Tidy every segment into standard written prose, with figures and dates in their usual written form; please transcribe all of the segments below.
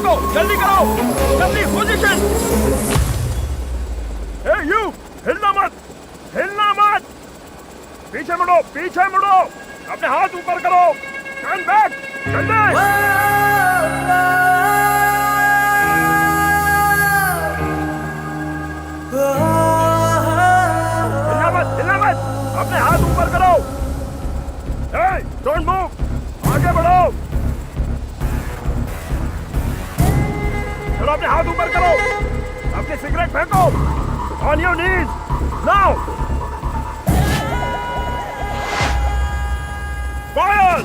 फेंको, जल्दी करो, जल्दी पोजीशन। ए यू, हिलना मत, हिलना मत। पीछे मुड़ो, पीछे मुड़ो, अपने हाथ ऊपर करो, टर्न बैक, जल्दी। हिलना मत, अपने हाथ ऊपर करो। Hey, don't move, आगे बढ़ो। चलो अपने हाथ ऊपर करो, अपनी सिगरेट फेंको, on your knees, now, fire!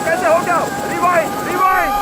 कैसे हो गया? Rewind, rewind.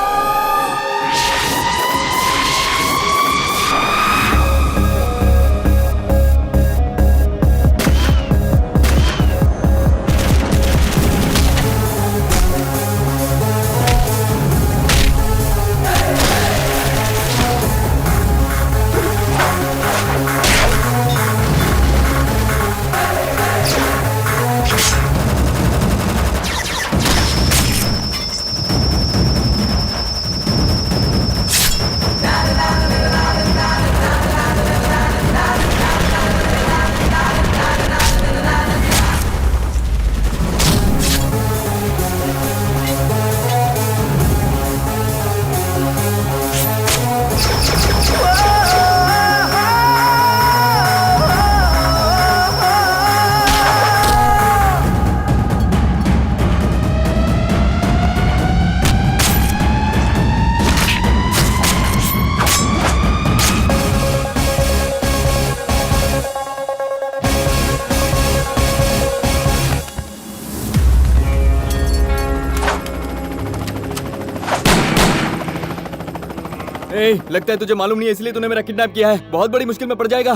लगता है तुझे मालूम नहीं है, इसलिए तूने मेरा किडनैप किया है। बहुत बड़ी मुश्किल में पड़ जाएगा।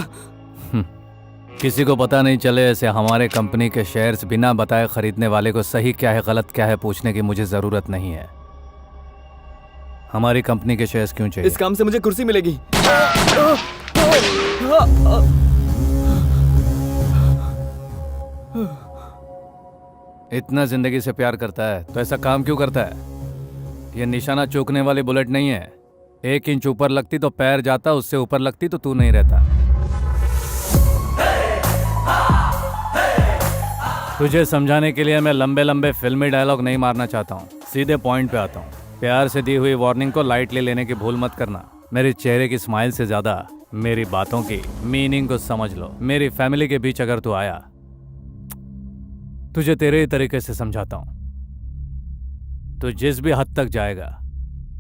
किसी को पता नहीं चले ऐसे हमारे कंपनी के शेयर्स बिना बताए खरीदने वाले को सही क्या है गलत क्या है पूछने की मुझे जरूरत नहीं है। हमारी कंपनी के शेयर्स क्यों चाहिए? इस काम से मुझे कुर्सी मिलेगी। इतना जिंदगी से प्यार करता है तो ऐसा काम क्यों करता है? ये निशाना चूकने वाली बुलेट नहीं है। 1 इंच ऊपर लगती तो पैर जाता, उससे ऊपर लगती तो तू नहीं रहता। तुझे समझाने के लिए मैं लंबे लंबे फिल्मी डायलॉग नहीं मारना चाहता हूँ, सीधे पॉइंट पे आता हूँ। प्यार से दी हुई वार्निंग को लाइटली लेने की भूल मत करना। मेरे चेहरे की स्माइल से ज्यादा मेरी बातों की मीनिंग को समझ लो। मेरी फैमिली के बीच अगर तू आया, तुझे तेरे ही तरीके से समझाता हूँ। तू जिस भी हद तक जाएगा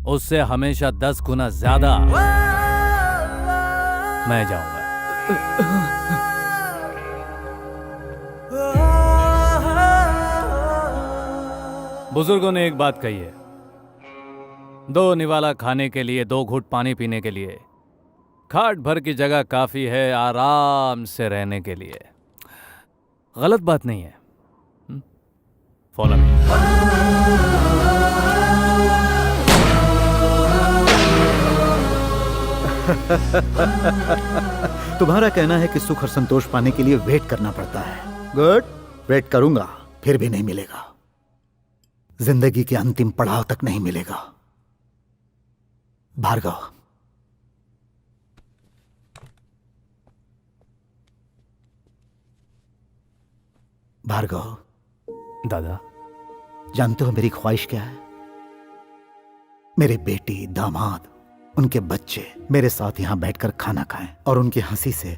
उससे हमेशा 10 गुना ज्यादा मैं जाऊंगा। बुजुर्गों ने एक बात कही है, 2 निवाला खाने के लिए 2 घूंट पानी पीने के लिए खाट भर की जगह काफी है आराम से रहने के लिए। गलत बात नहीं है। Follow me. तुम्हारा कहना है कि सुख और संतोष पाने के लिए वेट करना पड़ता है। गुड, वेट करूंगा, फिर भी नहीं मिलेगा। जिंदगी के अंतिम पड़ाव तक नहीं मिलेगा। भार्गव, भार्गव दादा, जानते हो मेरी ख्वाहिश क्या है? मेरे बेटी, दामाद, उनके बच्चे मेरे साथ यहां बैठकर खाना खाएं और उनकी हंसी से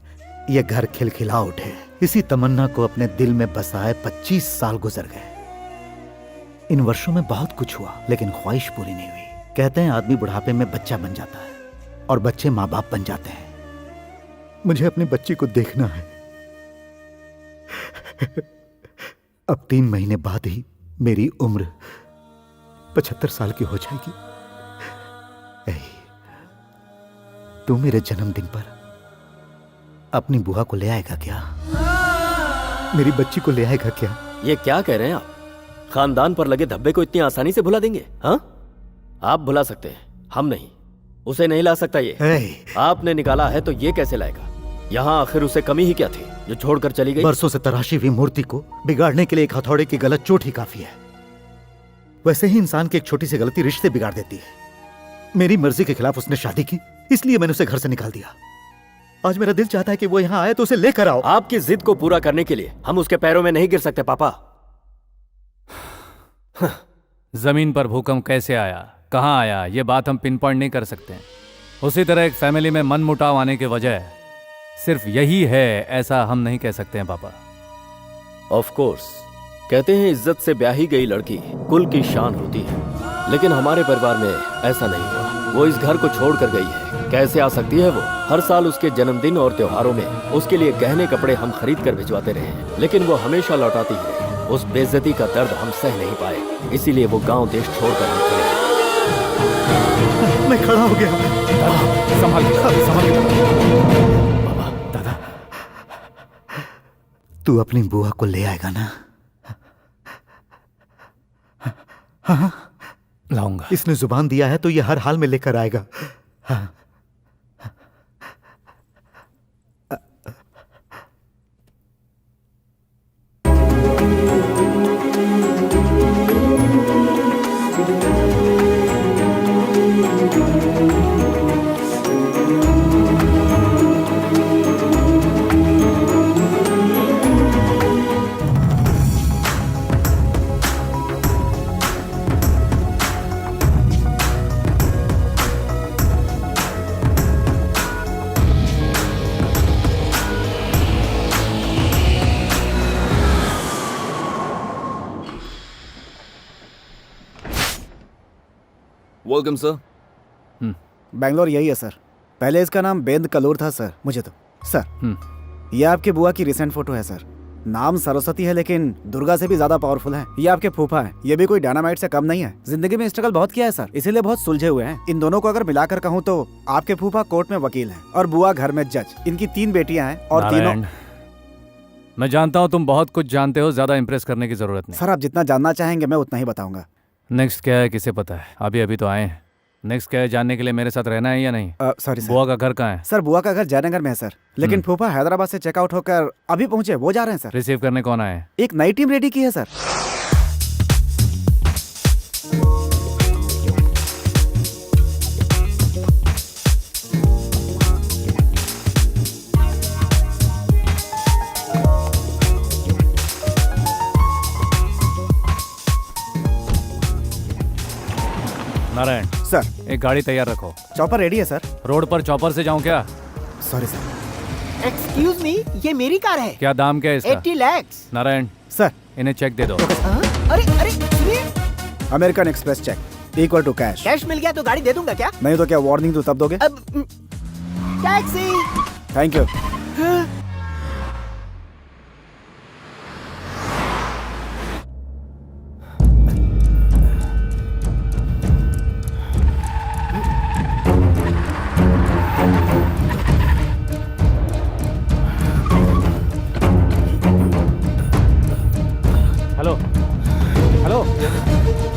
यह घर खिलखिला उठे। इसी तमन्ना को अपने दिल में बसाए 25 साल गुजर गए। इन वर्षों में बहुत कुछ हुआ, लेकिन ख्वाहिश पूरी नहीं हुई। कहते हैं आदमी बुढ़ापे में बच्चा बन जाता है और बच्चे माँ बाप बन जाते हैं। मुझे अपनी बच्ची को देखना है। अब 3 महीने बाद ही मेरी उम्र 75 साल की हो जाएगी। तू मेरे जन्मदिन पर अपनी बुआ को ले आएगा क्या? मेरी बच्ची को ले आएगा क्या? ये क्या कह रहे हैं आप? खानदान पर लगे धब्बे को इतनी आसानी से भुला देंगे? हाँ, आप भुला सकते हैं, हम नहीं। उसे नहीं ला सकता ये। हे, आपने निकाला है तो ये कैसे लाएगा? यहाँ आखिर उसे कमी ही क्या थी जो छोड़कर चली गई? बरसों से तराशी हुई मूर्ति को बिगाड़ने के लिए एक हथौड़े की गलत चोट ही काफी है। वैसे ही इंसान की एक छोटी सी गलती रिश्ते बिगाड़ देती है। मेरी मर्जी के खिलाफ उसने शादी की, इसलिए मैंने उसे घर से निकाल दिया। आज मेरा दिल चाहता है कि वो यहाँ आए तो उसे लेकर आओ। आपकी जिद को पूरा करने के लिए हम उसके पैरों में नहीं गिर सकते पापा। जमीन पर भूकंप कैसे आया, कहाँ आया, ये बात हम पिन पॉइंट नहीं कर सकते। उसी तरह एक फैमिली में मन मुटाव आने की वजह सिर्फ यही है, ऐसा हम नहीं कह सकते हैं पापा। ऑफ कोर्स, कहते हैं इज्जत से ब्याही गई लड़की कुल की शान होती है, लेकिन हमारे परिवार में ऐसा नहीं हुआ। वो इस घर को छोड़ कर गई है, कैसे आ सकती है वो? हर साल उसके जन्मदिन और त्योहारों में उसके लिए गहने कपड़े हम खरीद कर भिजवाते रहे, लेकिन वो हमेशा लौटाती ही रही। उस बेइज्जती का दर्द हम सह नहीं पाए, इसीलिए वो गांव देश छोड़कर निकले। मैं खड़ा हो गया। संभाल बाबा, दादा, तू अपनी बुआ को ले आएगा ना? हाँ, लाऊंगा। इसने जुबान दिया है तो ये हर हाल में लेकर आएगा। हाँ। Welcome sir. बैंगलोर यही है सर। पहले इसका नाम बेंद कलोर था सर। मुझे तो सर ये आपके बुआ की रिसेंट फोटो है सर। नाम सरस्वती है लेकिन दुर्गा से भी ज्यादा पावरफुल है। ये आपके फूफा है, ये भी कोई डायनामाइट से कम नहीं है। जिंदगी में स्ट्रगल बहुत किया है सर, इसीलिए बहुत सुलझे हुए हैं। इन दोनों को अगर मिलाकर कहूँ तो आपके फूफा कोर्ट में वकील है और बुआ घर में जज। इनकी 3 बेटियां हैं और तीनों। मैं जानता हूँ तुम बहुत कुछ जानते हो, ज्यादा इंप्रेस करने की जरूरत नहीं। सर आप जितना जानना चाहेंगे मैं उतना ही बताऊंगा। नेक्स्ट क्या है किसे पता है, अभी अभी तो आए हैं। नेक्स्ट क्या है जानने के लिए मेरे साथ रहना है या नहीं? Sorry sir. बुआ का घर कहाँ है? सर बुआ का घर जयनगर में है सर, लेकिन फूफा हैदराबाद से चेकआउट होकर अभी पहुंचे, वो जा रहे हैं सर। रिसीव करने कौन आए? एक नई टीम रेडी की है सर। नारायण सर एक गाड़ी तैयार रखो। चॉपर रेडी है सर। रोड पर चॉपर से जाऊं क्या? Sorry sir. एक्सक्यूज मी, ये मेरी कार है। क्या दाम क्या है इसका? 80 lakhs। नारायण सर इन्हें चेक दे दो। अरे अरे सुनिए, American Express cheque equal to cash. Cash मिल गया तो गाड़ी दे दूंगा क्या? नहीं तो क्या वार्निंग दूं तब दोगे? अब taxi. Thank you. Hello hello,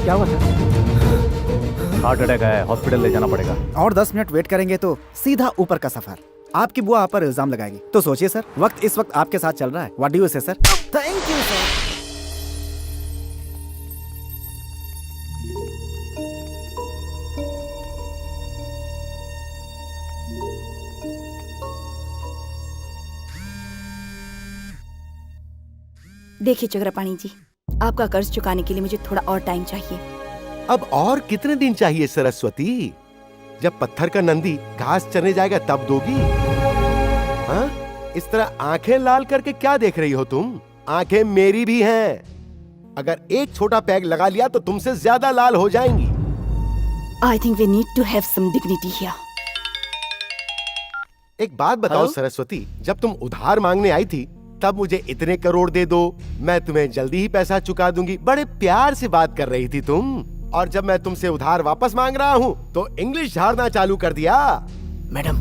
क्या हुआ सर? हार्ट अटैक आया है, हॉस्पिटल ले जाना पड़ेगा। और 10 मिनट वेट करेंगे तो सीधा ऊपर का सफर। आपकी बुआ आप पर इल्जाम लगाएगी, तो सोचिए सर, वक्त इस वक्त आपके साथ चल रहा है। व्हाट डू यू से सर? Thank you sir. देखिए चक्रपाणी जी, आपका कर्ज चुकाने के लिए मुझे थोड़ा और टाइम चाहिए। अब और कितने दिन चाहिए सरस्वती? जब पत्थर का नंदी घास चरने जाएगा तब दोगी? हाँ? इस तरह आंखें लाल करके क्या देख रही हो तुम? आंखें मेरी भी हैं। अगर एक छोटा पैग लगा लिया तो तुमसे ज्यादा लाल हो जाएंगी। I think we need to have some dignity here. एक बात बताओ हेलो? सरस्वती, जब तुम उधार मांगने आई थी तब मुझे इतने करोड़ दे दो, मैं तुम्हें जल्दी ही पैसा चुका दूंगी, बड़े प्यार से बात कर रही थी तुम। और जब मैं तुमसे उधार वापस मांग रहा हूँ तो इंग्लिश झाड़ना चालू कर दिया। मैडम,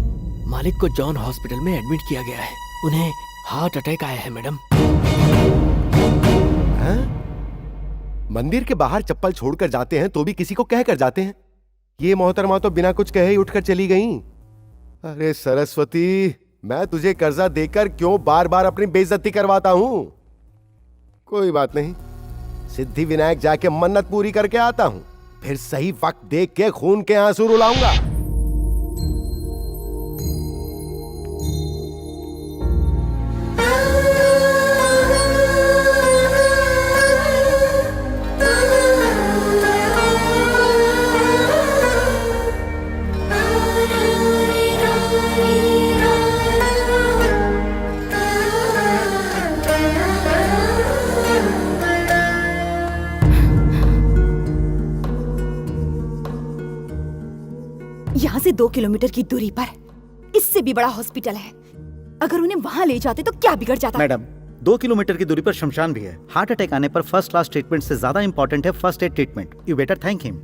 मालिक को जॉन हॉस्पिटल में एडमिट किया गया है। उन्हें हार्ट अटैक आया है मैडम। हाँ? मंदिर के बाहर चप्पल छोड़कर जाते हैं तो भी किसी को कह कर जाते हैं। ये मोहतरमा तो बिना कुछ कहे ही उठकर चली गई। अरे सरस्वती, मैं तुझे कर्जा देकर क्यों बार बार अपनी बेइज्जती करवाता हूं? कोई बात नहीं, सिद्धि विनायक जाके मन्नत पूरी करके आता हूं, फिर सही वक्त देख के खून के आंसू रुलाऊंगा। यहाँ से 2 किलोमीटर की दूरी पर इससे भी बड़ा हॉस्पिटल है। अगर उन्हें वहाँ ले जाते तो क्या बिगड़ जाता? मैडम, 2 किलोमीटर की दूरी पर शमशान भी है। हार्ट अटैक आने पर फर्स्ट क्लास ट्रीटमेंट से ज्यादा इंपॉर्टेंट है first aid treatment. You better thank him.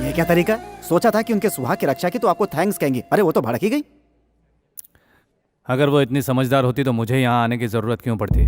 ये क्या तरीका? सोचा था कि उनके सुहाग की रक्षा की तो आपको थैंक्स कहेंगे। अरे वो तो भड़क ही गई। अगर वो इतनी समझदार होती तो मुझे यहाँ आने की जरूरत क्यों पड़ती?